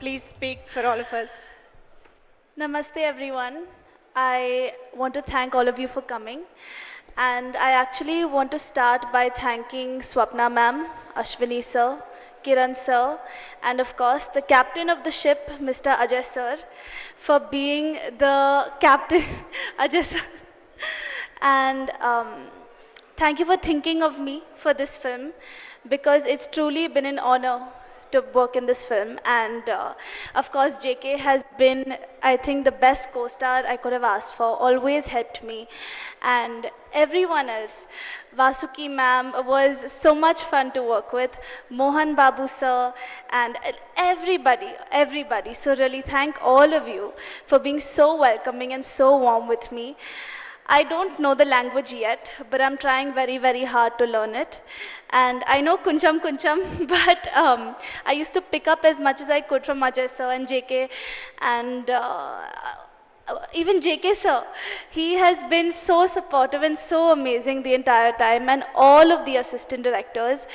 Please speak for all of us. Namaste, everyone. I want to thank all of you for coming. And I actually want to start by thanking Swapna ma'am, Ashwini sir, Kiran sir, and of course the captain of the ship, Mr. Ajay sir, for being the captain, Ajay sir. And thank you for thinking of me for this film because it's truly been an honor to work in this film. And of course, JK has been, I think, the best co-star I could have asked for, always helped me. And everyone else, Vasuki ma'am was so much fun to work with, Mohan Babu sir, and everybody. So really thank all of you for being so welcoming and so warm with me. I don't know the language yet, but I'm trying very hard to learn it. And I know Kuncham, but I used to pick up as much as I could from Ajay sir and JK. And even JK sir, he has been so supportive and so amazing the entire time, and all of the assistant directors.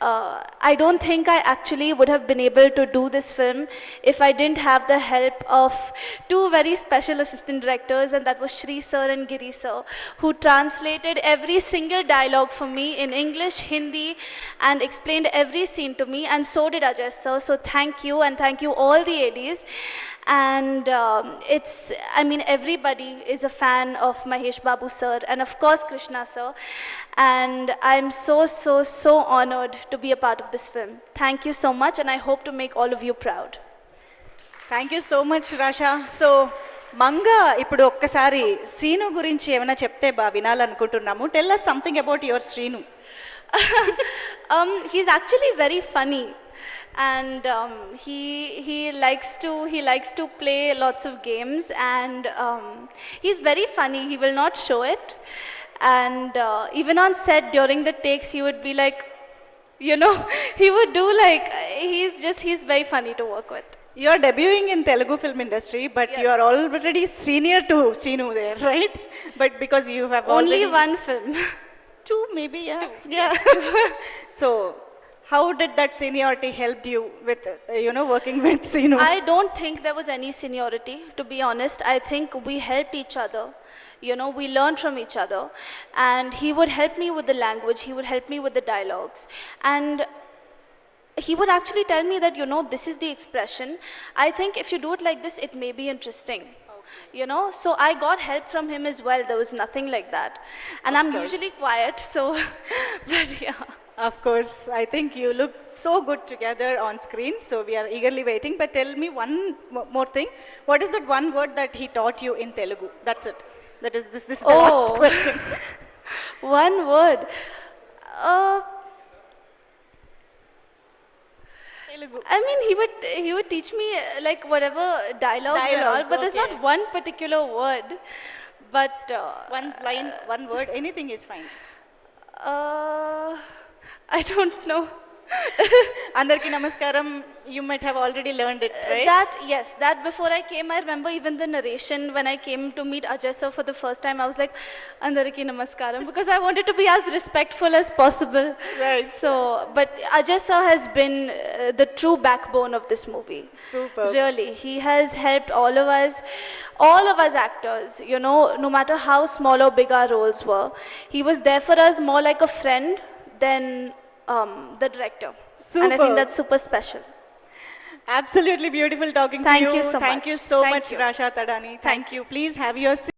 I don't think I actually would have been able to do this film if I didn't have the help of two very special assistant directors, and that was Shri sir and Giri sir, who translated every single dialogue for me in English, Hindi, and explained every scene to me, and so did Ajay sir. So thank you, and thank you all the ADs. And everybody is a fan of Mahesh Babu sir and of course Krishna sir. And I'm so honored to be a part of this film. Thank you so much, and I hope to make all of you proud. Thank you so much, Rasha. So, Manga, ఇప్పుడు ఒక్కసారి scene గురించి ఏమైనా చెప్తే వినాలనుకుంటున్నాము. Tell us something about your Srinu. He's actually very funny. And he likes to play lots of games, and he's very funny. He will not show it, and even on set during the takes he would be like, he would do like, he's very funny to work with. You are debuting in Telugu film industry, but yes, you are already senior to Sinu there, right? But because you have only one film. Two maybe, yeah. Two, yeah. Yes. So how did that seniority help you with, working with Sinu? I don't think there was any seniority, to be honest. I think we helped each other. We learned from each other. And he would help me with the language. He would help me with the dialogues. And he would actually tell me that, this is the expression. I think if you do it like this, it may be interesting. So I got help from him as well. There was nothing like that. And I'm usually quiet, so, but yeah. Of course, I think you look so good together on screen, so we are eagerly waiting. But tell me one more thing. What is that one word that he taught you in Telugu? That's it. This is the last question. One word. Telugu. I mean, he would teach me like whatever dialogues and all, but there's not one particular word. But one line, one word, anything is fine. I don't know. Andarki Namaskaram, you might have already learned it, right? That before I came, I remember even the narration when I came to meet Ajay sir for the first time, I was like, Andarki Namaskaram, because I wanted to be as respectful as possible. Right. So, but Ajay sir has been the true backbone of this movie. Super. Really, he has helped all of us actors, no matter how small or big our roles were. He was there for us more like a friend than the director. Super. And I think that's super special. Absolutely beautiful talking to you. Thank you so much. Thank you so much, Rasha Tadani. Thank you. Please have your seat.